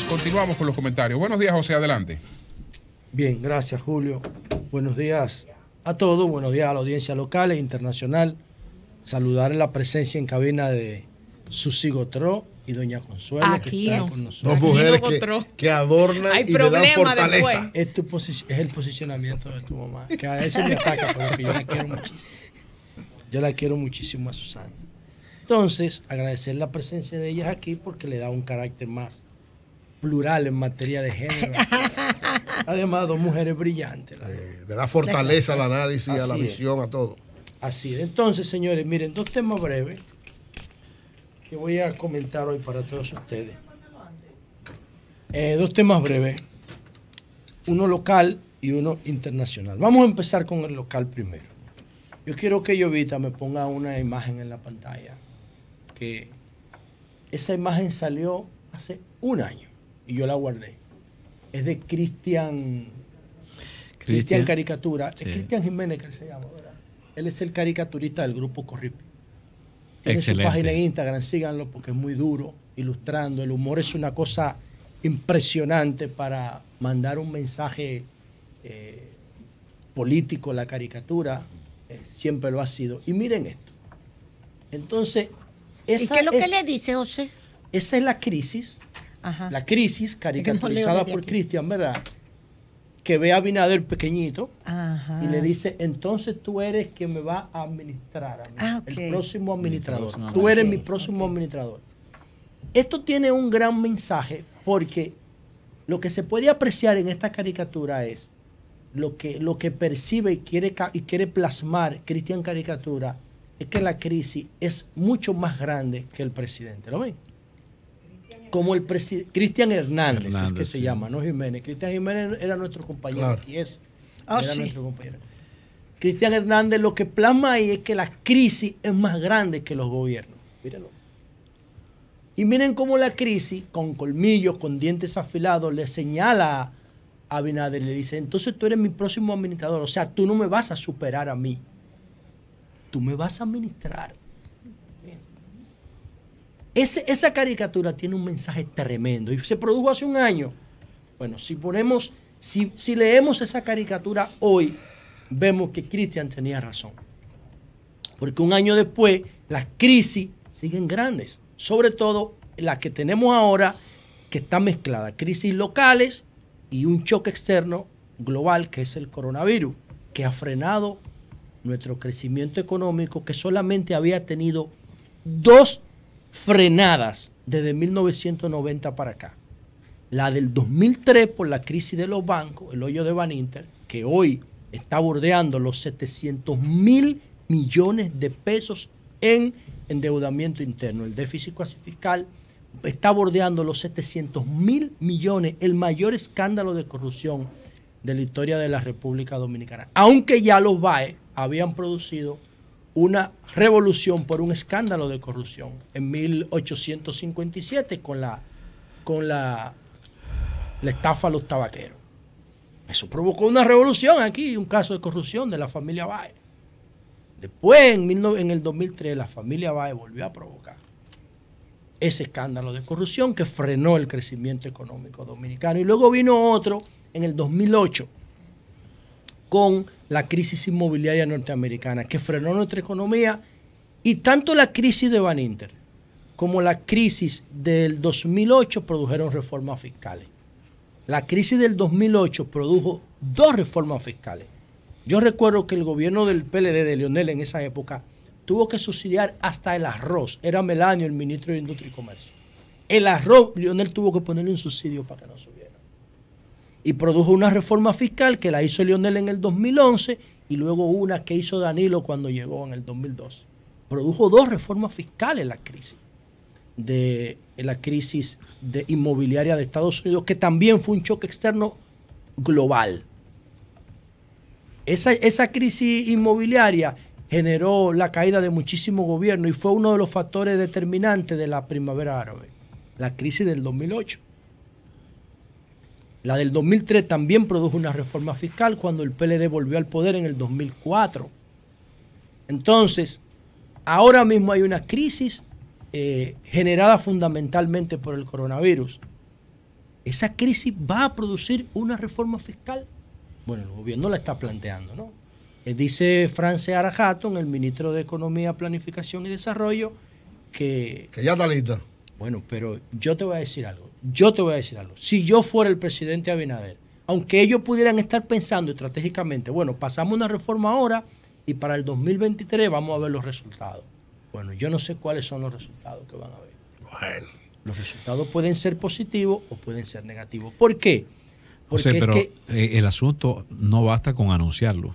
Continuamos con los comentarios. Buenos días, José, adelante. Bien, gracias, Julio. Buenos días a todos, buenos días a la audiencia local e internacional. Saludar la presencia en cabina de Susi Gotró y doña Consuelo, aquí que están no. con nosotros. Dos mujeres que adornan Hay y le dan problema fortaleza. Es el posicionamiento de tu mamá, que a veces me ataca, pero que yo la quiero muchísimo. Yo la quiero muchísimo a Susana. Entonces, agradecer la presencia de ellas aquí porque le da un carácter más plural en materia de género. Además, dos mujeres brillantes. Le da fortaleza al análisis, a la Así visión, a todo. Así es. Entonces, señores, miren, dos temas breves que voy a comentar hoy para todos ustedes. Dos temas breves, uno local y uno internacional. Vamos a empezar con el local primero. Yo quiero que Jovita me ponga una imagen en la pantalla, que esa imagen salió hace un año y yo la guardé. Es de Cristian Caricatura. Sí. Es Cristian Jiménez que él se llama, ¿verdad? Él es el caricaturista del grupo Corripi. Tiene su página en Instagram, síganlo porque es muy duro, ilustrando. El humor es una cosa impresionante para mandar un mensaje político, la caricatura. Siempre lo ha sido. Y miren esto. Entonces, ¿y qué es lo que le dice, José? Esa es la crisis. Ajá. La crisis caricaturizada por Cristian, ¿verdad? Que ve a Abinader pequeñito. Ajá. Y le dice, entonces tú eres quien me va a administrar a mí, el próximo administrador. Tú eres mi próximo administrador. Esto tiene un gran mensaje porque lo que se puede apreciar en esta caricatura es lo que percibe y quiere plasmar Cristian Caricatura es que la crisis es mucho más grande que el presidente. ¿Lo ven? Como el presidente Cristian Hernández es que se llama, no Jiménez. Cristian Jiménez era nuestro compañero aquí, nuestro compañero. Cristian Hernández lo que plasma ahí es que la crisis es más grande que los gobiernos. Mírenlo. Y miren cómo la crisis, con colmillos, con dientes afilados, le señala a Abinader, le dice, entonces tú eres mi próximo administrador, o sea, tú no me vas a superar a mí, tú me vas a administrar. Esa caricatura tiene un mensaje tremendo y se produjo hace un año. Bueno, si leemos esa caricatura hoy, vemos que Cristian tenía razón. Porque un año después, las crisis siguen grandes, sobre todo las que tenemos ahora, que están mezcladas, crisis locales y un choque externo global, que es el coronavirus, que ha frenado nuestro crecimiento económico, que solamente había tenido 2 frenadas desde 1990 para acá. La del 2003 por la crisis de los bancos, el hoyo de Baninter, que hoy está bordeando los 700.000 millones de pesos en endeudamiento interno. El déficit fiscal está bordeando los 700.000 millones, el mayor escándalo de corrupción de la historia de la República Dominicana. Aunque ya los BAE habían producido una revolución por un escándalo de corrupción en 1857 con la estafa a los tabaqueros. Eso provocó una revolución aquí, un caso de corrupción de la familia BAE. Después, en el 2003, la familia BAE volvió a provocar ese escándalo de corrupción que frenó el crecimiento económico dominicano. Y luego vino otro en el 2008 con la crisis inmobiliaria norteamericana que frenó nuestra economía, y tanto la crisis de Baninter como la crisis del 2008 produjeron reformas fiscales. La crisis del 2008 produjo 2 reformas fiscales. Yo recuerdo que el gobierno del PLD de Leonel en esa época tuvo que subsidiar hasta el arroz. Era Melanio el ministro de Industria y Comercio. El arroz, Leonel tuvo que ponerle un subsidio para que no subiera. Y produjo una reforma fiscal que la hizo Leonel en el 2011 y luego una que hizo Danilo cuando llegó en el 2012. Produjo 2 reformas fiscales la crisis inmobiliaria de Estados Unidos, que también fue un choque externo global. Esa crisis inmobiliaria generó la caída de muchísimos gobiernos y fue uno de los factores determinantes de la primavera árabe, la crisis del 2008. La del 2003 también produjo una reforma fiscal cuando el PLD volvió al poder en el 2004. Entonces, ahora mismo hay una crisis generada fundamentalmente por el coronavirus. ¿esa crisis va a producir una reforma fiscal? Bueno, el gobierno la está planteando, ¿no? Dice Frances Harahatton, el ministro de Economía, Planificación y Desarrollo, que ya está lista. Bueno, pero yo te voy a decir algo. Si yo fuera el presidente Abinader, aunque ellos pudieran estar pensando estratégicamente, bueno, pasamos una reforma ahora y para el 2023 vamos a ver los resultados. Bueno, yo no sé cuáles son los resultados que van a ver. Bueno. Los resultados pueden ser positivos o pueden ser negativos. ¿Por qué? Porque pero el asunto no basta con anunciarlo.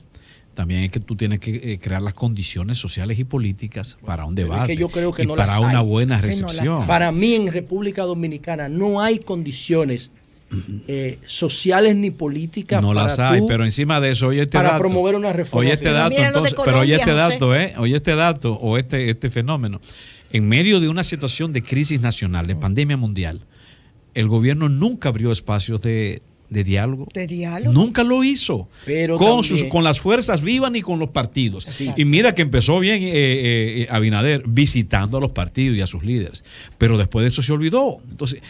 También es que tú tienes que crear las condiciones sociales y políticas para un debate es que yo creo que y no para las una hay. buena recepción. Para mí en República Dominicana no hay condiciones sociales ni políticas no para las hay, pero encima de eso, oye este para dato, promover una reforma. Oye este dato, entonces, pero oye este dato, oye este dato o este fenómeno. En medio de una situación de crisis nacional, de pandemia mundial, el gobierno nunca abrió espacios de diálogo. ¿De diálogo? Nunca lo hizo. Pero con las fuerzas vivas ni con los partidos. Sí. Y mira que empezó bien Abinader visitando a los partidos y a sus líderes. Pero después de eso se olvidó. Entonces,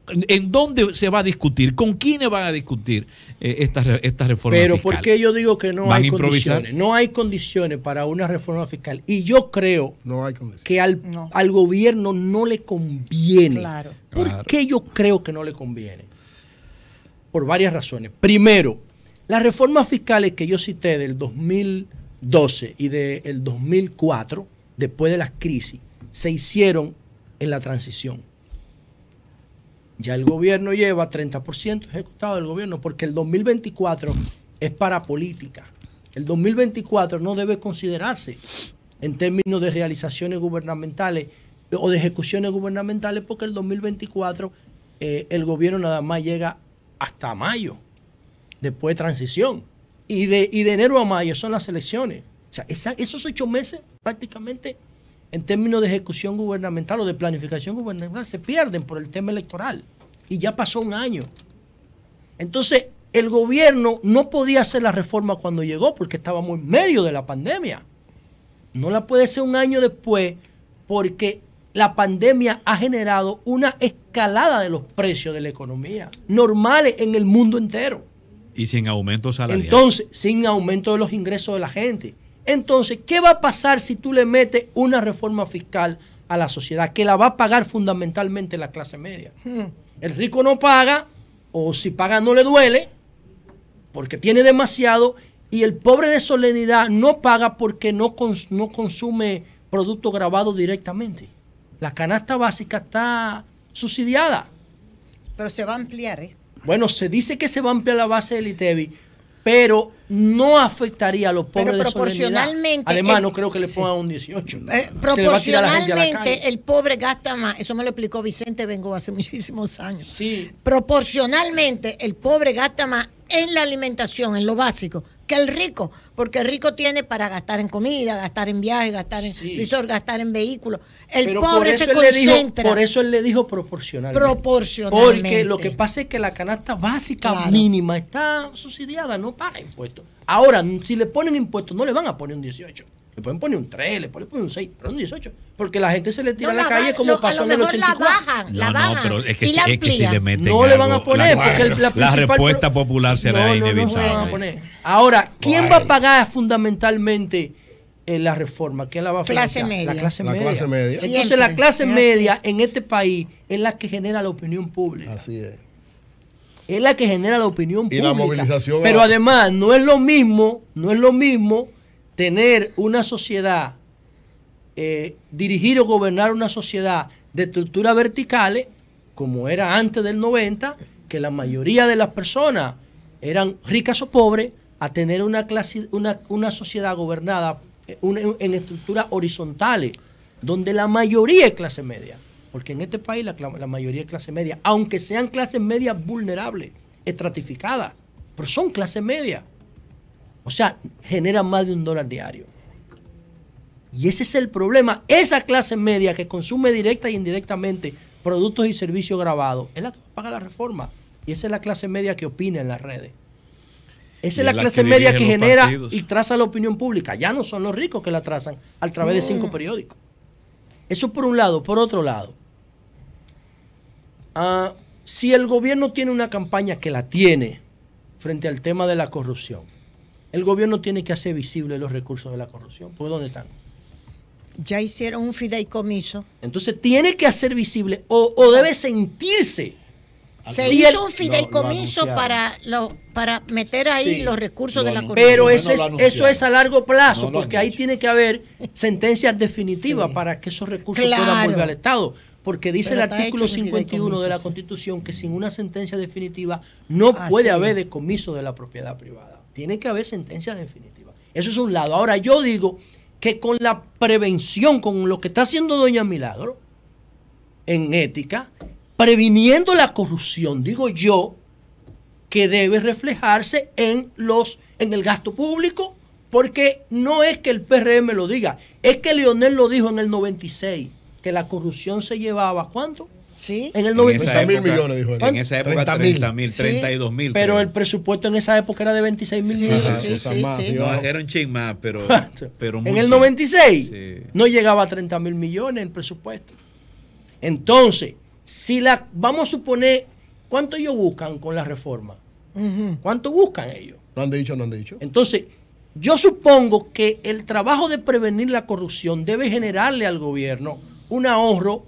¿en dónde se va a discutir? ¿Con quiénes van a discutir esta reforma fiscal? Pero ¿por qué yo digo que no hay condiciones? No hay condiciones para una reforma fiscal. Y yo creo que al gobierno no le conviene. Claro. ¿Por qué yo creo que no le conviene? Por varias razones. Primero, las reformas fiscales que yo cité del 2012 y del 2004, después de las crisis, se hicieron en la transición. Ya el gobierno lleva 30% ejecutado del gobierno porque el 2024 es para política. El 2024 no debe considerarse en términos de realizaciones gubernamentales o de ejecuciones gubernamentales porque el 2024 el gobierno nada más llega hasta mayo, después de transición. Y de enero a mayo son las elecciones. O sea, esos 8 meses prácticamente en términos de ejecución gubernamental o de planificación gubernamental se pierden por el tema electoral. Y ya pasó un año. Entonces, el gobierno no podía hacer la reforma cuando llegó porque estábamos en medio de la pandemia. No la puede hacer un año después porque la pandemia ha generado una escalada de los precios de la economía, normales en el mundo entero. Y sin aumento salarial. Entonces, sin aumento de los ingresos de la gente. Entonces, ¿qué va a pasar si tú le metes una reforma fiscal a la sociedad? Que la va a pagar fundamentalmente la clase media. El rico no paga, o si paga no le duele, porque tiene demasiado, y el pobre de solemnidad no paga porque no consume productos grabados directamente. La canasta básica está subsidiada. Pero se va a ampliar, ¿eh? Bueno, se dice que se va a ampliar la base del ITEVI, pero no afectaría a los pobres de solemnidad. Además, no creo que le pongan un 18. Proporcionalmente, el pobre gasta más. Eso me lo explicó Vicente Bengo hace muchísimos años. Sí. Proporcionalmente, el pobre gasta más en la alimentación, en lo básico, que el rico, porque el rico tiene para gastar en comida, gastar en viajes, gastar en resort, gastar en vehículos. El pobre se concentra. Por eso él le dijo proporcionalmente. Proporcionalmente. Porque lo que pasa es que la canasta básica mínima está subsidiada, no paga impuestos. Ahora, si le ponen impuestos, no le van a poner un 18. Le pueden poner un 3, le pueden poner un 6, pero un 18. Porque la gente se le tira a la calle como pasó en el 84. La bajan, pero es que si le meten no le van a poner. La respuesta popular será inevitable. No se van a poner. Ahora, ¿quién va a pagar fundamentalmente la reforma? ¿Quién la va a financiar? La clase media. Entonces, la clase media en este país es la que genera la opinión pública. Así es. Es la que genera la opinión pública. La movilización. Pero además, no es lo mismo tener una sociedad, dirigir o gobernar una sociedad de estructuras verticales, como era antes del 90, que la mayoría de las personas eran ricas o pobres, a tener una sociedad gobernada en estructuras horizontales, donde la mayoría es clase media. Porque en este país la mayoría es clase media, aunque sean clases medias vulnerables, estratificadas, pero son clase media. O sea, generan más de $1 diario. Y ese es el problema. Esa clase media que consume directa e indirectamente productos y servicios grabados es la que paga la reforma. Y esa es la clase media que opina en las redes. Esa es la clase media que genera y traza la opinión pública. Ya no son los ricos que la trazan a través de 5 periódicos. Eso por un lado. Por otro lado, si el gobierno tiene una campaña que la tiene frente al tema de la corrupción, el gobierno tiene que hacer visible los recursos de la corrupción. ¿Por dónde están? Ya hicieron un fideicomiso. Entonces tiene que hacer visible o debe sentirse. Se hizo un fideicomiso para meter ahí los recursos de la corrupción. Pero eso es a largo plazo, porque ahí tiene que haber sentencias definitivas para que esos recursos puedan volver al Estado. Porque dice el artículo 51 de la Constitución que sin una sentencia definitiva no puede haber decomiso de la propiedad privada. Tiene que haber sentencia definitiva. Eso es un lado. Ahora, yo digo que con la prevención, con lo que está haciendo doña Milagro en ética, previniendo la corrupción, digo yo, que debe reflejarse en el gasto público, porque no es que el PRM lo diga, es que Leonel lo dijo en el 96, que la corrupción se llevaba, ¿cuánto? Sí. En el 96. 30.000 millones, dijo él. En esa época 30.000, 32.000. Pero el presupuesto en esa época era de 26.000 millones. Sí. No, era un ching más, pero en el 96 no llegaba a 30.000 millones el presupuesto. Entonces, vamos a suponer, ¿cuánto ellos buscan con la reforma? ¿Cuánto buscan ellos? No han dicho. Entonces, yo supongo que el trabajo de prevenir la corrupción debe generarle al gobierno un ahorro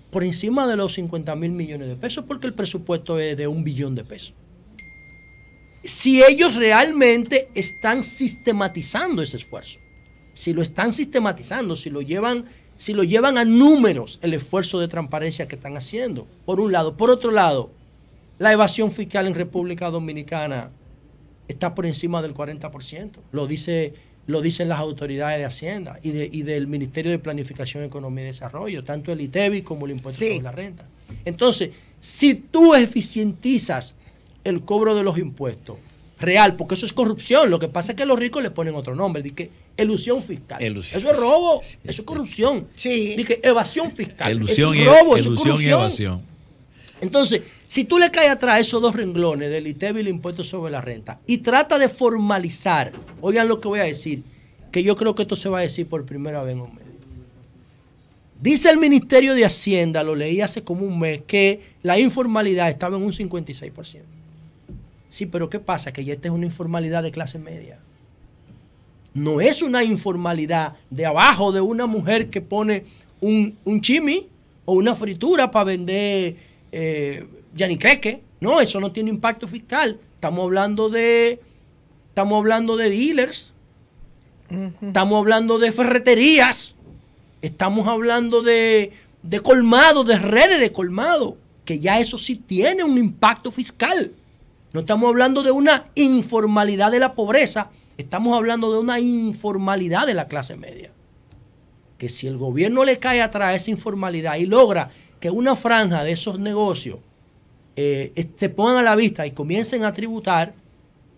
por encima de los 50.000 millones de pesos, porque el presupuesto es de 1 billón de pesos. Si ellos realmente están sistematizando ese esfuerzo, si lo están sistematizando, si lo llevan a números el esfuerzo de transparencia que están haciendo, por un lado. Por otro lado, la evasión fiscal en República Dominicana está por encima del 40%. Lo dicen las autoridades de Hacienda y del Ministerio de Planificación, Economía y Desarrollo, tanto el ITEBI como el impuesto sobre la renta. Entonces, si tú eficientizas el cobro de los impuestos, real, porque eso es corrupción. Lo que pasa es que los ricos le ponen otro nombre, dice elusión fiscal. Eso es robo, eso es corrupción. Dice evasión fiscal. Elusión eso es robo, eso es corrupción. Y evasión. Entonces, si tú le caes atrás esos dos renglones del ITEBI y el impuesto sobre la renta y trata de formalizar, oigan lo que voy a decir, que yo creo que esto se va a decir por primera vez en un medio. Dice el Ministerio de Hacienda, lo leí hace como un mes, que la informalidad estaba en un 56%. Sí, pero ¿qué pasa? Que ya esta es una informalidad de clase media. No es una informalidad de abajo de una mujer que pone un chimi o una fritura para vender yaniqueque. No, eso no tiene impacto fiscal. Estamos hablando de dealers, estamos hablando de ferreterías, estamos hablando de colmados, de redes de colmado, que ya eso sí tiene un impacto fiscal. No estamos hablando de una informalidad de la pobreza, estamos hablando de una informalidad de la clase media. Que si el gobierno le cae atrás a esa informalidad y logra que una franja de esos negocios se pongan a la vista y comiencen a tributar,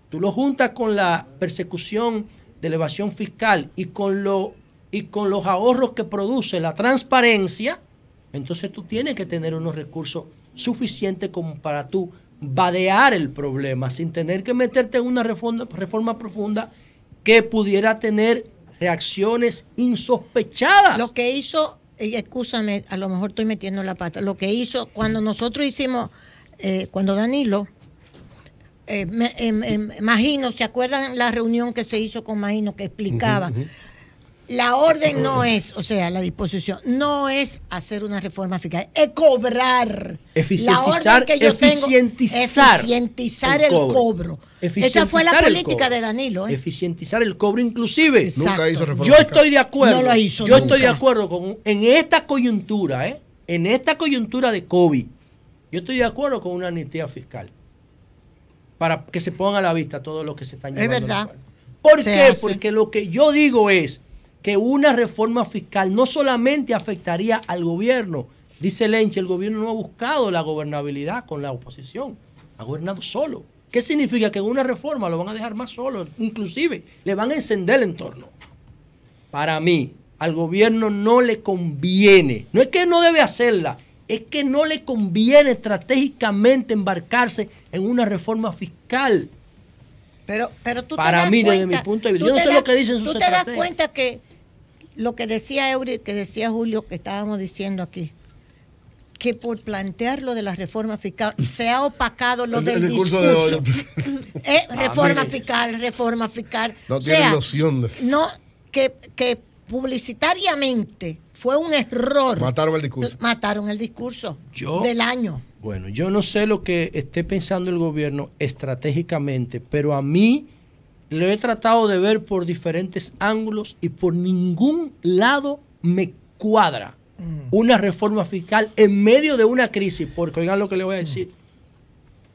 tú lo juntas con la persecución de la evasión fiscal y con los ahorros que produce la transparencia, entonces tú tienes que tener unos recursos suficientes como para tú vadear el problema sin tener que meterte en una reforma profunda que pudiera tener reacciones insospechadas. Lo que hizo, excúsame, a lo mejor estoy metiendo la pata, lo que hizo cuando nosotros hicimos, cuando Danilo, Magino, ¿se acuerdan la reunión que se hizo con Magino que explicaba? La orden no es, o sea, la disposición, no es hacer una reforma fiscal, es cobrar. Eficientizar el cobro. Esa fue la política de Danilo. Eficientizar el cobro, inclusive. Nunca hizo reforma fiscal. Yo estoy de acuerdo. No lo hizo yo estoy de acuerdo con, en esta coyuntura, en esta coyuntura de COVID, yo estoy de acuerdo con una amnistía fiscal. Para que se pongan a la vista todo lo que se están llevando. Es verdad. ¿Por qué? Porque lo que yo digo es que una reforma fiscal no solamente afectaría al gobierno. Dice Lenche, el gobierno no ha buscado la gobernabilidad con la oposición, ha gobernado solo. ¿Qué significa? Que en una reforma lo van a dejar más solo, inclusive le van a encender el entorno. Para mí, al gobierno no le conviene, no es que no debe hacerla, es que no le conviene estratégicamente embarcarse en una reforma fiscal. Pero tú para mí, desde mi punto de vista, yo no sé lo que dicen sus estrategias. ¿Tú te das cuenta que lo que decía Eury, que decía Julio, que estábamos diciendo aquí, que por plantear lo de la reforma fiscal se ha opacado lo del discurso. Reforma fiscal. No tiene noción de eso. No, que publicitariamente fue un error. Mataron el discurso del año. Bueno, yo no sé lo que esté pensando el gobierno estratégicamente, pero a mí lo he tratado de ver por diferentes ángulos y por ningún lado me cuadra una reforma fiscal en medio de una crisis, porque oigan lo que le voy a decir.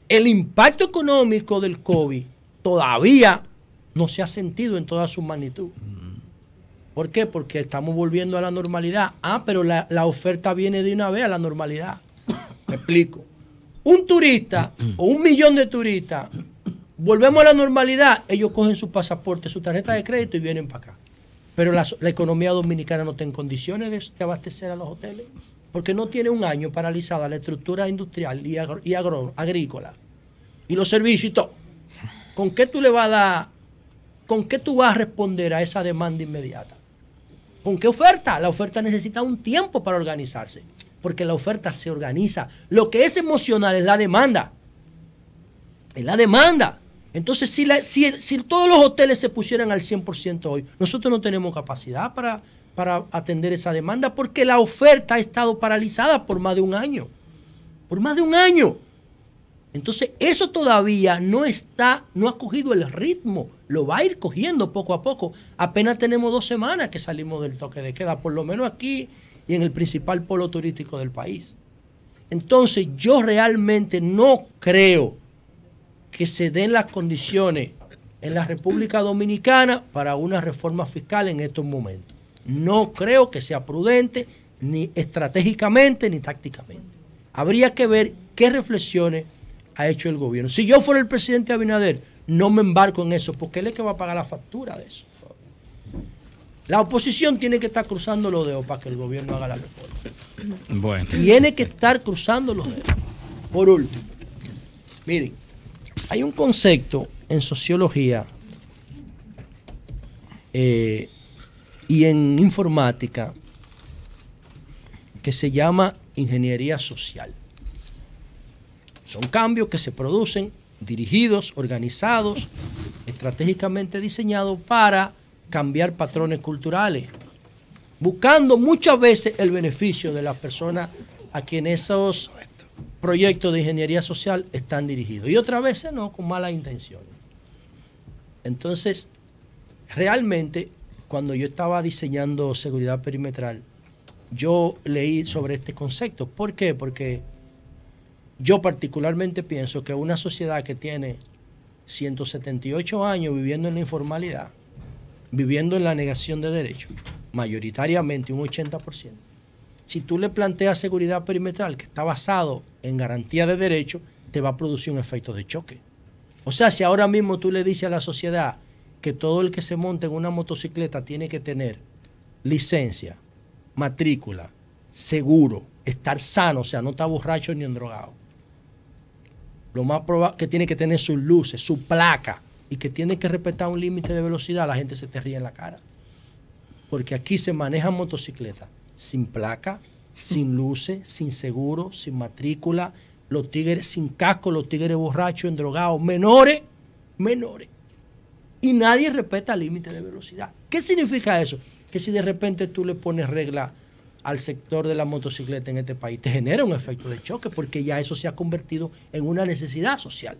El impacto económico del COVID todavía no se ha sentido en toda su magnitud. ¿Por qué? Porque estamos volviendo a la normalidad. Pero la oferta viene de una vez a la normalidad. Me explico. Un turista o 1 millón de turistas, volvemos a la normalidad, ellos cogen su pasaporte, su tarjeta de crédito y vienen para acá. Pero la economía dominicana no está en condiciones de abastecer a los hoteles, porque no tiene un año paralizada la estructura industrial y agrícola y los servicios y todo. ¿Con qué tú le vas a dar? ¿Con qué tú vas a responder a esa demanda inmediata? ¿Con qué oferta? La oferta necesita un tiempo para organizarse, porque la oferta se organiza. Lo que es emocional es la demanda. Es la demanda. Entonces, si todos los hoteles se pusieran al 100% hoy, nosotros no tenemos capacidad para atender esa demanda, porque la oferta ha estado paralizada por más de un año. Por más de un año. Entonces, eso todavía no ha cogido el ritmo. Lo va a ir cogiendo poco a poco. Apenas tenemos 2 semanas que salimos del toque de queda, por lo menos aquí y en el principal polo turístico del país. Entonces, yo realmente no creo que se den las condiciones en la República Dominicana para una reforma fiscal en estos momentos. No creo que sea prudente, ni estratégicamente, ni tácticamente. Habría que ver qué reflexiones ha hecho el gobierno. Si yo fuera el presidente Abinader, no me embarco en eso, porque él es que va a pagar la factura de eso. La oposición tiene que estar cruzando los dedos para que el gobierno haga la reforma. Bueno. Tiene que estar cruzando los dedos. Por último, miren, hay un concepto en sociología y en informática que se llama ingeniería social. Son cambios que se producen dirigidos, organizados, estratégicamente diseñados para cambiar patrones culturales, buscando muchas veces el beneficio de las personas a quienes esos proyectos de ingeniería social están dirigidos. Y otras veces no, con malas intenciones. Entonces, realmente, cuando yo estaba diseñando seguridad perimetral, yo leí sobre este concepto. ¿Por qué? Porque yo particularmente pienso que una sociedad que tiene 178 años viviendo en la informalidad, viviendo en la negación de derechos, mayoritariamente un 80%, si tú le planteas seguridad perimetral que está basado en garantía de derechos, te va a producir un efecto de choque. O sea, si ahora mismo tú le dices a la sociedad que todo el que se monte en una motocicleta tiene que tener licencia, matrícula, seguro, estar sano, o sea, no está borracho ni endrogado. Lo más probable que tiene que tener sus luces, su placa, y que tiene que respetar un límite de velocidad, la gente se te ríe en la cara. Porque aquí se manejan motocicletas sin placa, sin luces, sin seguro, sin matrícula, los tigres sin casco, los tigres borrachos, endrogados, menores. Y nadie respeta el límite de velocidad. ¿Qué significa eso? Que si de repente tú le pones regla al sector de la motocicleta en este país, te genera un efecto de choque, porque ya eso se ha convertido en una necesidad social.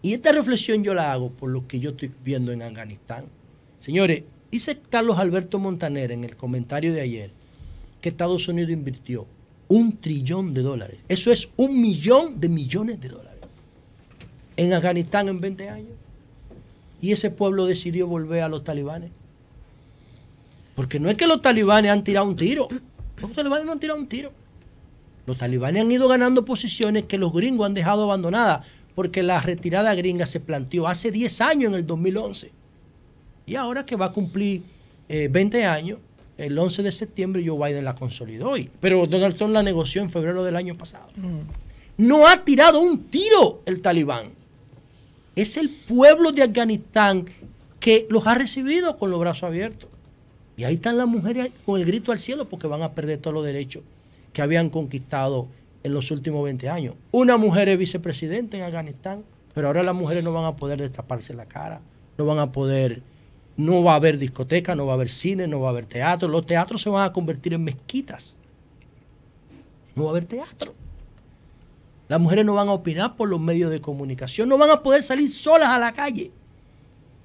Y esta reflexión yo la hago por lo que yo estoy viendo en Afganistán. Señores, dice Carlos Alberto Montaner en el comentario de ayer que Estados Unidos invirtió $1 trillón. Eso es 1 millón de millones de dólares en Afganistán en 20 años. Y ese pueblo decidió volver a los talibanes. Porque no es que los talibanes han tirado un tiro. Los talibanes no han tirado un tiro. Los talibanes han ido ganando posiciones que los gringos han dejado abandonadas, porque la retirada gringa se planteó hace 10 años, en el 2011. Y ahora que va a cumplir 20 años, el 11 de septiembre Joe Biden la consolidó. Pero Donald Trump la negoció en febrero del año pasado. No ha tirado un tiro el talibán. Es el pueblo de Afganistán que los ha recibido con los brazos abiertos. Y ahí están las mujeres con el grito al cielo porque van a perder todos los derechos que habían conquistado en los últimos 20 años. Una mujer es vicepresidenta en Afganistán, pero ahora las mujeres no van a poder destaparse la cara, no van a poder, no va a haber discoteca, no va a haber cine, no va a haber teatro. Los teatros se van a convertir en mezquitas. No va a haber teatro. Las mujeres no van a opinar por los medios de comunicación, no van a poder salir solas a la calle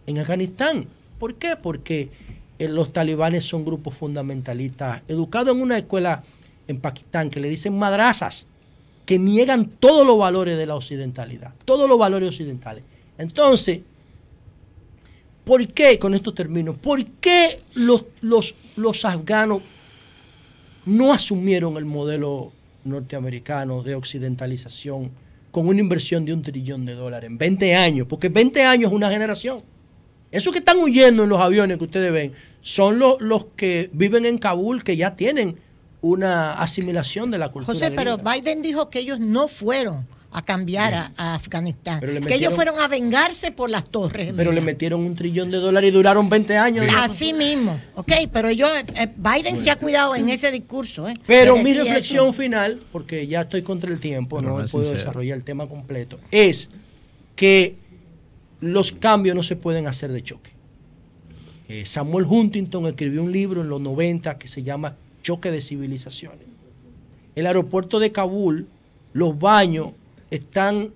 en Afganistán. ¿Por qué? Porque los talibanes son grupos fundamentalistas, educados en una escuela en Pakistán que le dicen madrazas, que niegan todos los valores de la occidentalidad, todos los valores occidentales. Entonces, ¿por qué, con esto termino, por qué los afganos no asumieron el modelo norteamericano de occidentalización con una inversión de $1 trillón en 20 años? Porque 20 años es una generación. Esos que están huyendo en los aviones que ustedes ven son los que viven en Kabul, que ya tienen una asimilación de la cultura. José, pero Biden dijo que ellos no fueron a cambiar a Afganistán, que ellos fueron a vengarse por las torres. Pero le metieron $1 trillón y duraron 20 años. Así mismo, ok, pero Biden se ha cuidado en ese discurso. Pero mi reflexión final, porque ya estoy contra el tiempo, no puedo desarrollar el tema completo, es que los cambios no se pueden hacer de choque. Samuel Huntington escribió un libro en los 90 que se llama Choque de Civilizaciones. El aeropuerto de Kabul, los baños están,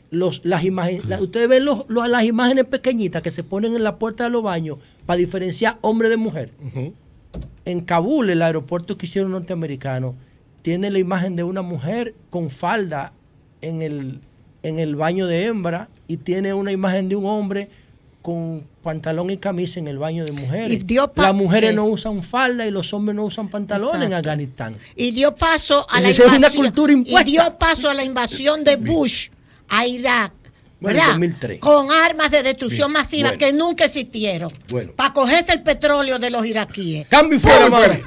las imágenes, ustedes ven las imágenes pequeñitas que se ponen en la puerta de los baños para diferenciar hombre de mujer. En Kabul, el aeropuerto que hicieron norteamericanos, tiene la imagen de una mujer con falda en el baño de hembra y tiene una imagen de un hombre con pantalón y camisa en el baño de mujeres. Las mujeres no usan falda y los hombres no usan pantalones en Afganistán. Y dio paso a la invasión. Es una cultura impuesta. Y dio paso a la invasión de Bush a Irak. ¿Verdad? 2003. Con armas de destrucción masiva que nunca existieron. Para cogerse el petróleo de los iraquíes. Cambio y fuera, madre.